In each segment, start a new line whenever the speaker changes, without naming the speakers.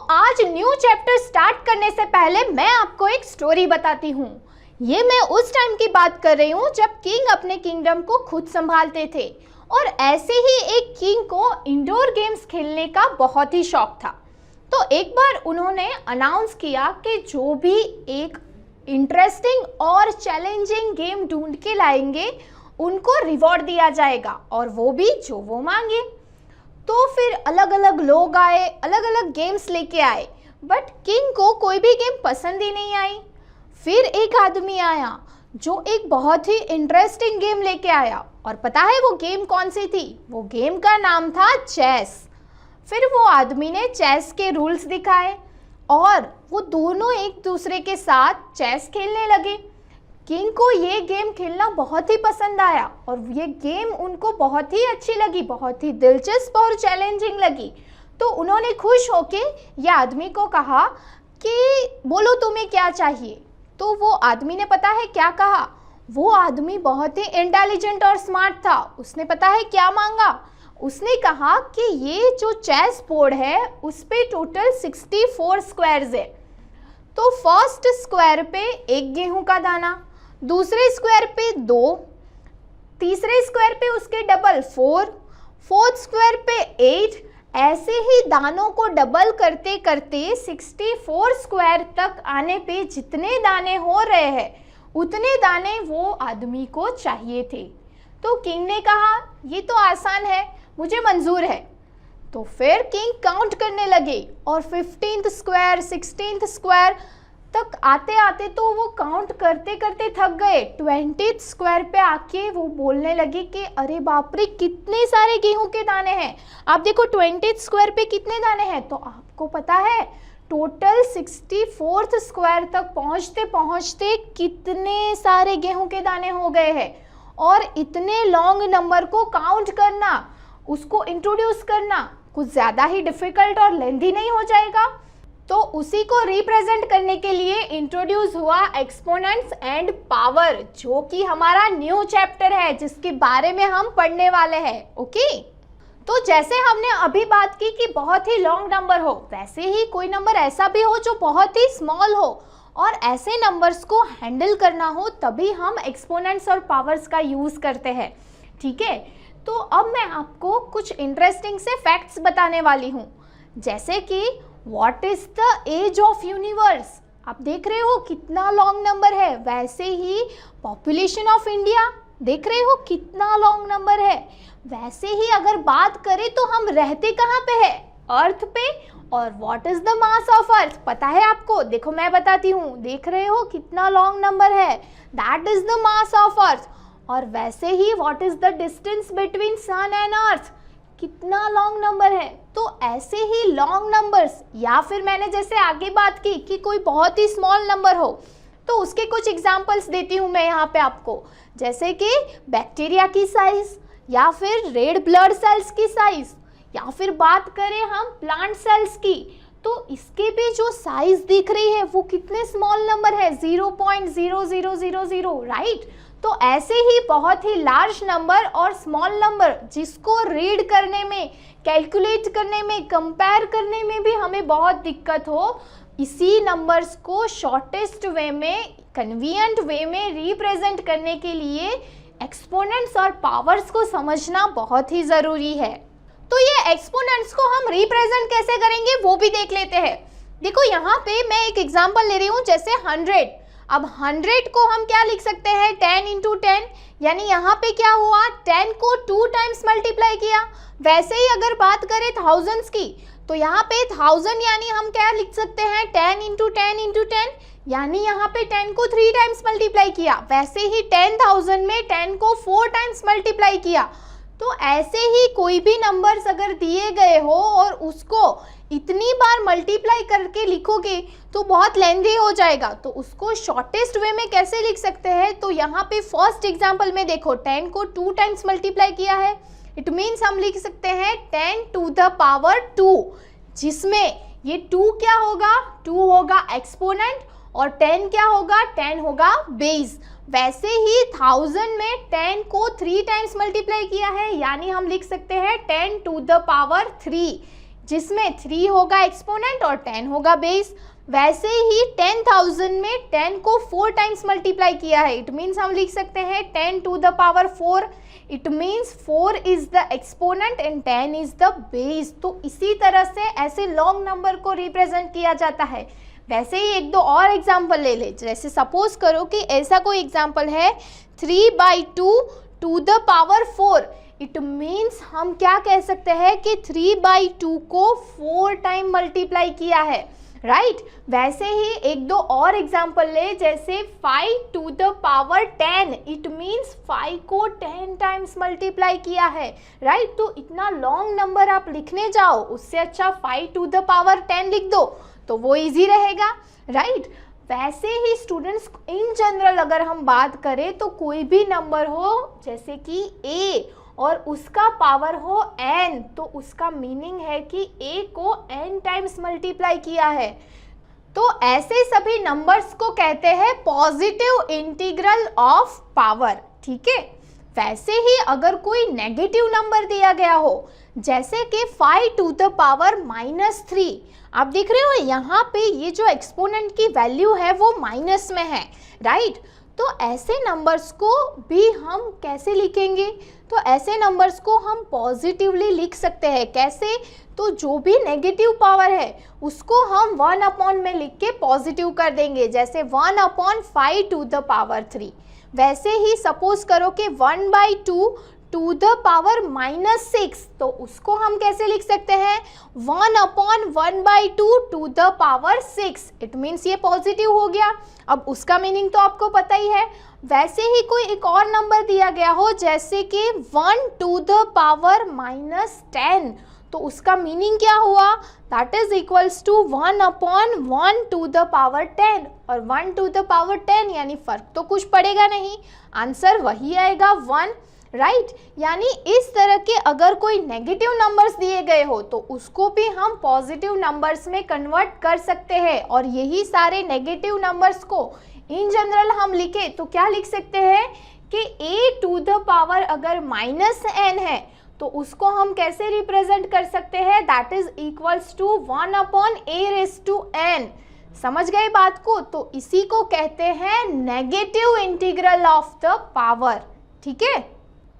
आज new chapter start करने से पहले मैं आपको एक स्टोरी बताती हूँ। ये मैं उस टाइम की बात कर रही हूँ जब किंग अपने किंगडम को खुद संभालते थे और ऐसे ही एक किंग को इंडोर गेम्स खेलने का बहुत ही शौक था। तो एक बार उन्होंने अनाउंस किया कि जो भी एक इंटरेस्टिंग और चैलेंजिंग गेम ढूंढ के लाएंगे उनको रिवॉर्ड दिया जाएगा और वो भी जो वो मांगे। तो फिर अलग अलग लोग आए, अलग अलग गेम्स लेके आए, बट किंग को कोई भी गेम पसंद ही नहीं आई। फिर एक आदमी आया जो एक बहुत ही इंटरेस्टिंग गेम लेके आया और पता है वो गेम कौन सी थी? वो गेम का नाम था चेस। फिर वो आदमी ने चेस के रूल्स दिखाए और वो दोनों एक दूसरे के साथ चेस खेलने लगे। किंग को ये गेम खेलना बहुत ही पसंद आया और ये गेम उनको बहुत ही अच्छी लगी, बहुत ही दिलचस्प और चैलेंजिंग लगी। तो उन्होंने खुश होके ये आदमी को कहा कि बोलो तुम्हें क्या चाहिए। तो वो आदमी ने पता है क्या कहा? वो आदमी बहुत ही इंटेलिजेंट और स्मार्ट था। उसने पता है क्या मांगा? उसने कहा कि ये जो चेस बोर्ड है उस पे टोटल 64 स्क्वायर्स है। तो फर्स्ट स्क्वायर पे एक गेहूं का दाना, दूसरे स्क्वायर पे 2, तीसरे स्क्वायर पे उसके डबल 4, फोर्थ स्क्वायर पे 8, ऐसे ही दानों को डबल करते करते 64 स्क्वायर तक आने पे जितने दाने हो रहे हैं उतने दाने वो आदमी को चाहिए थे। तो किंग ने कहा ये तो आसान है, मुझे मंजूर है। तो फिर किंग काउंट करने लगे और 15th स्क्वायर 16th स्क्वायर तक आते आते तो वो काउंट करते करते थक गए। 20th स्क्वायर पे आके वो बोलने लगे कि अरे बाप रे कितने सारे गेहूं के दाने हैं। आप देखो 20th स्क्वायर पे कितने दाने हैं। तो आपको पता है टोटल 64th स्क्वायर तक पहुंचते पहुंचते कितने सारे गेहूं के दाने हो गए हैं। और इतने लॉन्ग नंबर को काउंट करना, उसको इंट्रोड्यूस करना कुछ ज़्यादा ही डिफ़िकल्ट और लेंथी नहीं हो जाएगा? तो उसी को रिप्रेजेंट करने के लिए इंट्रोड्यूस हुआ एक्सपोनेंट्स एंड पावर, जो कि हमारा न्यू चैप्टर है जिसके बारे में हम पढ़ने वाले हैं। ओके, तो जैसे हमने अभी बात की कि बहुत ही लॉन्ग नंबर हो, वैसे ही कोई नंबर ऐसा भी हो जो बहुत ही स्मॉल हो और ऐसे नंबर्स को हैंडल करना हो तभी हम एक्सपोनेंट्स और पावर्स का यूज़ करते हैं। ठीक है, तो अब मैं आपको कुछ इंटरेस्टिंग से फैक्ट्स बताने वाली हूँ। जैसे कि what is the age of universe? आप देख रहे हो कितना लॉन्ग नंबर है। वैसे ही पॉपुलेशन ऑफ इंडिया देख रहे हो कितना लॉन्ग नंबर है। वैसे ही अगर बात करें तो हम रहते कहाँ पे है? अर्थ पे। और what is the mass of अर्थ? पता है आपको? देखो मैं बताती हूँ। देख रहे हो कितना लॉन्ग नंबर है? That is the mass of earth. और वैसे ही what is the distance between sun and earth? कितना लॉन्ग नंबर है। तो ऐसे ही लॉन्ग नंबर्स, या फिर मैंने जैसे आगे बात की कि कोई बहुत ही स्मॉल नंबर हो तो उसके कुछ एग्जांपल्स देती हूँ मैं यहाँ पे आपको। जैसे कि बैक्टीरिया की साइज, या फिर रेड ब्लड सेल्स की साइज, या फिर बात करें हम प्लांट सेल्स की, तो इसके भी जो साइज दिख रही है वो कितने स्मॉल नंबर है? 0.0000, राइट। तो ऐसे ही बहुत ही लार्ज नंबर और स्मॉल नंबर जिसको रीड करने में, कैलकुलेट करने में, कंपेयर करने में भी हमें बहुत दिक्कत हो, इसी नंबर्स को शॉर्टेस्ट वे में, कन्वीनियंट वे में रिप्रेजेंट करने के लिए एक्सपोनेंट्स और पावर्स को समझना बहुत ही ज़रूरी है। तो ये एक्सपोनेंट्स को हम रिप्रेजेंट कैसे करेंगे वो भी देख लेते हैं। देखो यहाँ पे मैं एक एग्जांपल ले रही हूँ, जैसे 100। अब 100 को हम क्या लिख सकते हैं? 10 × 10, यानी यहाँ पे क्या हुआ? 10 को 2 टाइम्स मल्टीप्लाई किया। वैसे ही अगर बात करें थाउजेंड्स की तो यहाँ पे 1000 यानी हम क्या लिख सकते हैं? 10 × 10 × 10, यानी यहाँ पे 10 को 3 टाइम्स मल्टीप्लाई किया। वैसे ही 10,000 में 10 को 4 टाइम्स मल्टीप्लाई किया। तो ऐसे ही कोई भी नंबर्स अगर दिए गए हो और उसको इतनी बार मल्टीप्लाई करके लिखोगे तो बहुत लेंथी हो जाएगा। तो उसको शॉर्टेस्ट वे में कैसे लिख सकते हैं? तो यहाँ पे फर्स्ट एग्जांपल में देखो 10 को 2 टाइम्स मल्टीप्लाई किया है। इट मीन्स हम लिख सकते हैं 10 to the power 2, जिसमें ये 2 क्या होगा? 2 होगा एक्सपोनेंट और 10 क्या होगा? 10 होगा बेस। वैसे ही 1000 में 10 को 3 टाइम्स मल्टीप्लाई किया है, यानी हम लिख सकते हैं 10 to the power 3, जिसमें 3 होगा एक्सपोनेंट और 10 होगा बेस। वैसे ही 10,000 में 10 को 4 टाइम्स मल्टीप्लाई किया है, इट मीन्स हम लिख सकते हैं 10 to the power 4, it means 4 is the exponent and 10 is the base. तो इसी तरह से ऐसे लॉन्ग नंबर को रिप्रेजेंट किया जाता है। वैसे ही एक दो और एग्जाम्पल ले ले, जैसे सपोज करो कि ऐसा कोई एग्जाम्पल है 3/2 to the power 4, it means हम क्या कह सकते हैं कि 3/2 को 4 टाइम मल्टीप्लाई किया है, राइट। वैसे ही एक दो और एग्जाम्पल ले, जैसे 5 to the power 10, it means 5 को 10 टाइम्स मल्टीप्लाई किया है, राइट। तो इतना लॉन्ग नंबर आप लिखने जाओ, उससे अच्छा 5 टू द पावर 10 लिख दो, तो वो इजी रहेगा, राइट। वैसे ही स्टूडेंट्स इन जनरल अगर हम बात करें तो कोई भी नंबर हो जैसे कि a और उसका पावर हो n, तो उसका मीनिंग है कि a को n टाइम्स मल्टीप्लाई किया है। तो ऐसे सभी नंबर्स को कहते हैं पॉजिटिव इंटीग्रल ऑफ पावर, ठीक है। वैसे ही अगर कोई नेगेटिव नंबर दिया गया हो, जैसे कि 5 टू द पावर -3, आप देख रहे हो यहाँ पे ये जो एक्सपोनेंट की वैल्यू है वो माइनस में है, राइट। तो ऐसे नंबर्स को भी हम कैसे लिखेंगे? तो ऐसे नंबर्स को हम पॉजिटिवली लिख सकते हैं। कैसे? तो जो भी नेगेटिव पावर है उसको हम 1 में लिख के पॉजिटिव कर देंगे, जैसे 1/5 टू द पावर 3। वैसे ही सपोज करो कि 1/2 टू द पावर -6, तो उसको हम कैसे लिख सकते हैं? 1/1/2 to the power 6, it means ये पॉजिटिव हो गया। अब उसका मीनिंग तो आपको पता ही है। वैसे ही कोई एक और नंबर दिया गया हो, जैसे कि 1 टू द पावर -10, तो उसका मीनिंग क्या हुआ? That is equals to 1/1 to the power 10, और 1 टू द पावर 10 यानी फर्क तो कुछ पड़ेगा नहीं, आंसर वही आएगा 1, राइट। यानी इस तरह के अगर कोई नेगेटिव नंबर्स दिए गए हो तो उसको भी हम पॉजिटिव नंबर्स में कन्वर्ट कर सकते हैं। और यही सारे नेगेटिव नंबर्स को इन जनरल हम लिखे तो क्या लिख सकते हैं कि a टू द पावर अगर -n है तो उसको हम कैसे रिप्रेजेंट कर सकते हैं? That is equals to 1/a⁴n। समझ गए बात को? तो इसी को कहते हैं negative integral of the power, ठीक है।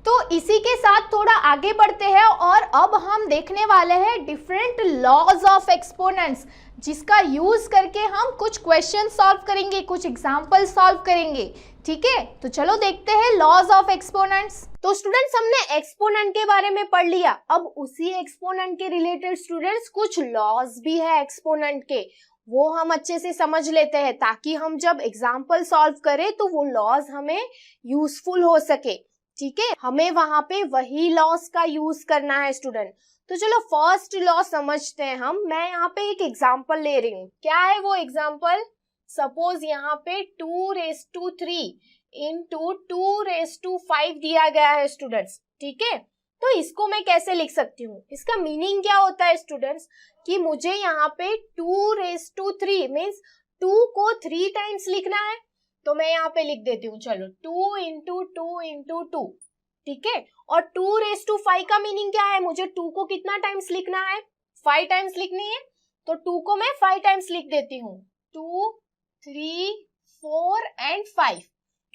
तो इसी के साथ थोड़ा आगे बढ़ते हैं और अब हम देखने वाले हैं डिफरेंट लॉज ऑफ एक्सपोनेंट्स, जिसका यूज करके हम कुछ क्वेश्चन सॉल्व करेंगे, कुछ एग्जांपल सॉल्व करेंगे, ठीक है। तो चलो देखते हैं लॉज ऑफ एक्सपोनेंट्स। तो स्टूडेंट्स हमने एक्सपोनेंट के बारे में पढ़ लिया, अब उसी एक्सपोनेंट के रिलेटेड स्टूडेंट्स कुछ लॉज भी है एक्सपोनेंट के, वो हम अच्छे से समझ लेते हैं ताकि हम जब एग्जाम्पल सॉल्व करें तो वो लॉज हमें यूजफुल हो सके, ठीक है। हमें वहां पे वही लॉज का यूज करना है स्टूडेंट। तो चलो फर्स्ट लॉ समझते हैं हम। मैं यहाँ पे एक एग्जांपल ले रही हूँ। क्या है वो एग्जांपल? सपोज यहाँ पे 2⁻³ इंटू 2⁻5 दिया गया है स्टूडेंट्स, ठीक है। तो इसको मैं कैसे लिख सकती हूँ? इसका मीनिंग क्या होता है स्टूडेंट्स कि मुझे यहाँ पे 2⁻³ मीन्स 2 को 3 टाइम्स लिखना है, तो मैं यहाँ पे लिख देती हूँ, चलो 2 इंटू 2 इंटू 2, ठीक है। और 2⁻5 का मीनिंग क्या है? मुझे 2 को कितना टाइम्स लिखना है? 5 टाइम्स लिखनी है, तो 2 को मैं 5 टाइम्स लिख देती हूँ, 2, 3, 4 एंड 5,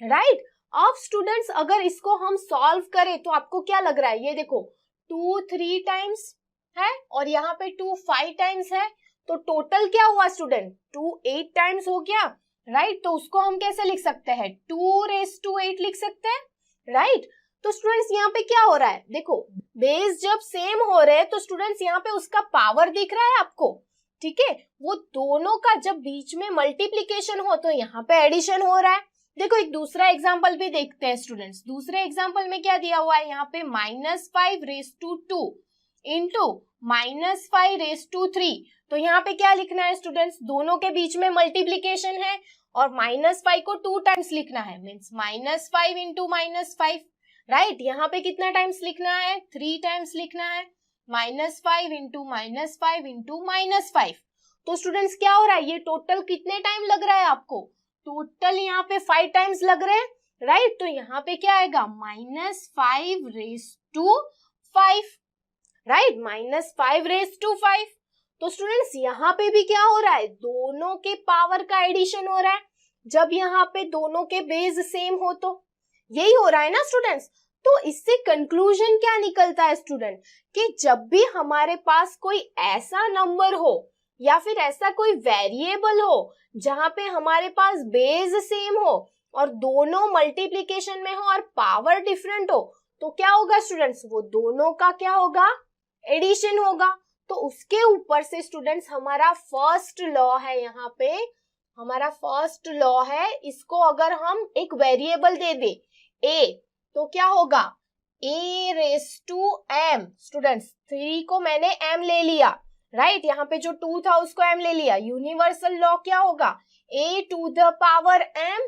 राइट। अब स्टूडेंट्स अगर इसको हम सॉल्व करें तो आपको क्या लग रहा है? ये देखो 2 3 टाइम्स है और यहाँ पे 2 5 टाइम्स है, तो टोटल क्या हुआ स्टूडेंट? 2 8 टाइम्स हो गया, राइट। तो उसको हम कैसे लिख सकते हैं? 2⁻8 लिख सकते हैं, राइट। तो स्टूडेंट्स यहाँ पे क्या हो रहा है? देखो बेस जब सेम हो रहे हैं तो स्टूडेंट्स यहाँ पे उसका पावर दिख रहा है आपको, ठीक है। वो दोनों का जब बीच में मल्टीप्लीकेशन हो तो यहाँ पे एडिशन हो रहा है। देखो एक दूसरा एग्जाम्पल भी देखते हैं स्टूडेंट्स। दूसरे एग्जाम्पल में क्या दिया हुआ है? यहाँ पे -5⁻2 इंटू -5⁻3। तो यहाँ पे क्या लिखना है स्टूडेंट्स? दोनों के बीच में मल्टीप्लीकेशन है और -5 को 2 टाइम्स लिखना है, मीन्स -5 इंटू -5, राइट। यहाँ पे कितना टाइम्स लिखना है? 3 टाइम्स लिखना है, -5 इंटू -5 इंटू -5। तो स्टूडेंट्स क्या हो रहा है? ये टोटल कितने टाइम लग रहा है आपको? टोटल यहाँ पे 5 टाइम्स लग रहे हैं, राइट। तो यहाँ पे क्या आएगा? -5⁻5,
राइट, -5⁵5। तो स्टूडेंट्स यहाँ पे भी क्या हो रहा है, दोनों के पावर का एडिशन हो रहा है। जब यहाँ पे दोनों के बेस सेम हो तो यही हो रहा है ना स्टूडेंट्स। तो इससे कंक्लूजन क्या निकलता है स्टूडेंट, कि जब भी हमारे पास कोई ऐसा नंबर हो या फिर ऐसा कोई वेरिएबल हो जहां पे हमारे पास बेस सेम हो और दोनों मल्टीप्लिकेशन में हो और पावर डिफरेंट हो, तो क्या होगा स्टूडेंट्स, वो दोनों का क्या होगा, एडिशन होगा। तो उसके ऊपर से स्टूडेंट्स हमारा फर्स्ट लॉ है, यहाँ पे हमारा फर्स्ट लॉ है, इसको अगर हम एक वेरिएबल दे दे a, तो क्या होगा, a⁻m। स्टूडेंट्स 3 को मैंने m ले लिया, राइट, यहाँ पे जो 2 था उसको m ले लिया। यूनिवर्सल लॉ क्या होगा, a⁻m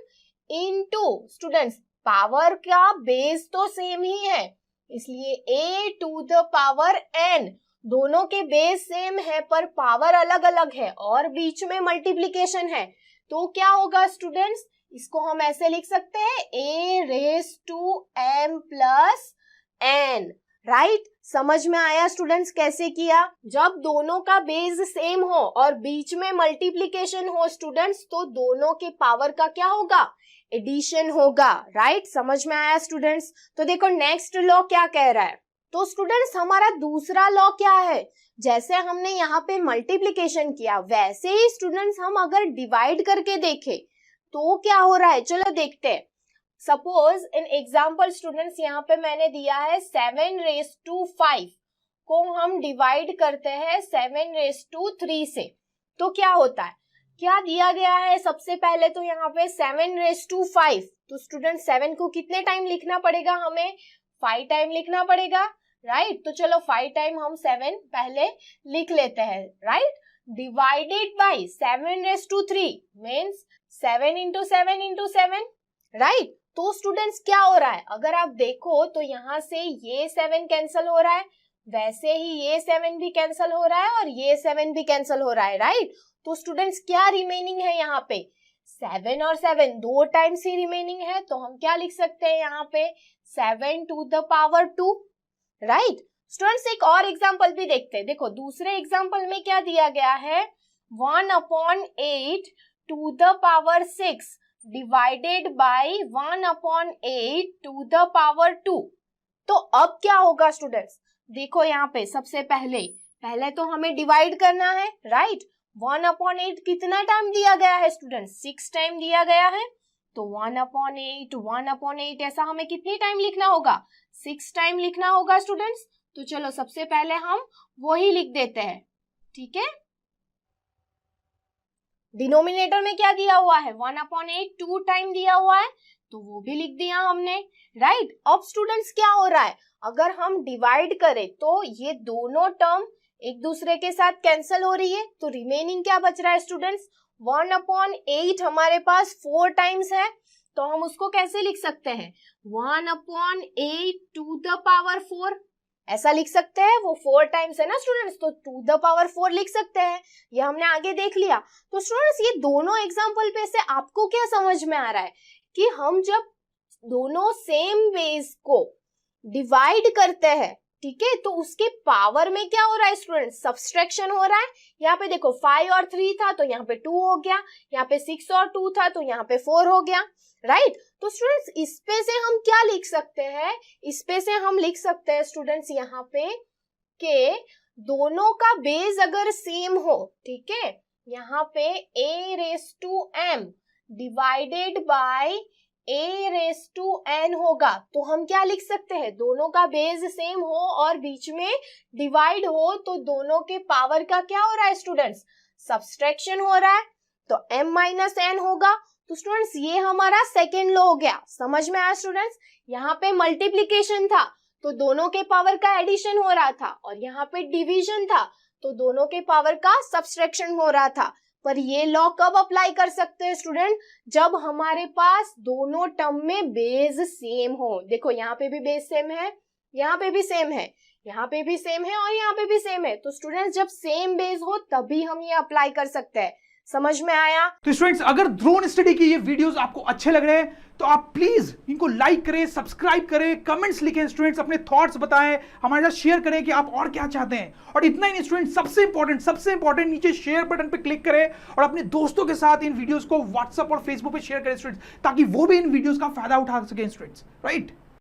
इनटू, स्टूडेंट्स पावर का बेस तो सेम ही है, इसलिए a⁻n, दोनों के बेस सेम है पर पावर अलग अलग है और बीच में मल्टीप्लिकेशन है। तो क्या होगा स्टूडेंट्स, इसको हम ऐसे लिख सकते हैं a⁻m + n, राइट। समझ में आया स्टूडेंट्स कैसे किया, जब दोनों का बेस सेम हो और बीच में मल्टीप्लिकेशन हो स्टूडेंट्स, तो दोनों के पावर का क्या होगा, एडिशन होगा, राइट। समझ में आया स्टूडेंट्स। तो देखो नेक्स्ट लॉ क्या कह रहा है, तो स्टूडेंट्स हमारा दूसरा लॉ क्या है, जैसे हमने यहाँ पे मल्टीप्लिकेशन किया वैसे ही स्टूडेंट्स हम अगर डिवाइड करके देखें तो क्या हो रहा है, चलो देखते हैं। सपोज इन एग्जाम्पल स्टूडेंट्स यहाँ पे मैंने दिया है 7⁵5 को हम डिवाइड करते हैं 7⁵3 से, तो क्या होता है, क्या दिया गया है, सबसे पहले तो यहाँ पे 7⁵5, तो स्टूडेंट 7 को कितने टाइम लिखना पड़ेगा, हमें 5 टाइम लिखना पड़ेगा, राइट। तो चलो 5 टाइम हम 7 पहले लिख लेते हैं, right. Divided by 7⁵3 means 7 × 7 × 7, right. तो स्टूडेंट्स क्या हो रहा है, अगर आप देखो तो यहाँ से ये 7 कैंसिल हो रहा है, वैसे ही ये 7 भी कैंसिल हो रहा है और ये 7 भी कैंसिल हो रहा है, राइट। तो स्टूडेंट्स क्या रिमेनिंग है यहाँ पे, 7 और 7 2 टाइम्स ही रिमेनिंग है, तो हम क्या लिख सकते हैं यहाँ पे 7⁻², राइट। स्टूडेंट्स एक और एग्जांपल भी देखते हैं, देखो दूसरे एग्जांपल में क्या दिया गया है, 1/8⁶ डिवाइडेड बाय 1/8�2। तो अब क्या होगा स्टूडेंट्स, देखो यहाँ पे सबसे पहले तो हमें डिवाइड करना है, राइट। 1/8 कितना टाइम दिया गया है स्टूडेंट्स, 6 टाइम दिया गया है, तो 1/8 ऐसा हमें कितनी टाइम लिखना होगा, 6 टाइम लिखना होगा स्टूडेंट्स। तो चलो सबसे पहले हम वही लिख देते हैं, ठीक है। डिनोमिनेटर में क्या दिया हुआ है, 1/8 2 टाइम दिया हुआ है, तो वो भी लिख दिया हमने, राइट। अब स्टूडेंट्स क्या हो रहा है, अगर हम डिवाइड करें तो ये दोनों टर्म एक दूसरे के साथ कैंसिल हो रही है, तो रिमेनिंग क्या बच रहा है स्टूडेंट्स, 1/8 हमारे पास 4 टाइम्स है, तो हम उसको कैसे लिख सकते हैं, 1/8⁴ ऐसा लिख सकते हैं, वो 4 टाइम्स है ना स्टूडेंट्स, तो 2⁴ लिख सकते हैं, ये हमने आगे देख लिया। तो स्टूडेंट्स ये दोनों एग्जाम्पल पे से आपको क्या समझ में आ रहा है, कि हम जब दोनों सेम बेस को डिवाइड करते हैं, ठीक है, तो उसके पावर में क्या हो रहा है स्टूडेंट, सब्सट्रैक्शन हो रहा है। यहाँ पे देखो 5 और 3 था तो यहाँ पे 2 हो गया, यहाँ पे 6 और 2 था तो यहाँ पे 4 हो गया, राइट। तो स्टूडेंट्स इस पे से हम क्या लिख सकते हैं, इस पे से हम लिख सकते हैं स्टूडेंट्स यहाँ पे कि दोनों का बेस अगर सेम हो, ठीक है, यहाँ पे a⁻m डिवाइडेड बाय a⁻n होगा, तो हम क्या लिख सकते हैं, दोनों का बेस सेम हो और बीच में डिवाइड हो, तो दोनों के पावर का क्या हो रहा है स्टूडेंट्स, सब्सट्रैक्शन हो रहा है, तो m - n होगा। तो स्टूडेंट्स ये हमारा सेकेंड लॉ हो गया, समझ में आया स्टूडेंट्स। यहाँ पे मल्टीप्लिकेशन था तो दोनों के पावर का एडिशन हो रहा था, और यहाँ पे डिवीजन था तो दोनों के पावर का सब्सट्रैक्शन हो रहा था। पर ये लॉ कब अप्लाई कर सकते हैं स्टूडेंट, जब हमारे पास दोनों टर्म में बेस सेम हो। देखो यहाँ पे भी बेस सेम है, यहाँ पे भी सेम है, यहाँ पे भी सेम है और यहाँ पे भी सेम है, तो स्टूडेंट्स जब सेम बेस हो तभी हम ये अप्लाई कर सकते हैं। समझ में आया?
तो स्टूडेंट्स, अगर ड्रोन स्टडी के ये वीडियोस आपको अच्छे लग रहे हैं तो आप प्लीज इनको लाइक करें, सब्सक्राइब करें, कमेंट्स लिखें स्टूडेंट्स, अपने थॉट्स बताएं, हमारे साथ शेयर करें कि आप और क्या चाहते हैं। और इतना ही नहीं स्टूडेंट्स, सबसे इंपॉर्टेंट नीचे शेयर बटन पे क्लिक करें और अपने दोस्तों के साथ इन वीडियोस को व्हाट्सएप और फेसबुक पे शेयर करें स्टूडेंट्स, ताकि वो भी इन वीडियोस का फायदा उठा सकें स्टूडेंट्स, राइट।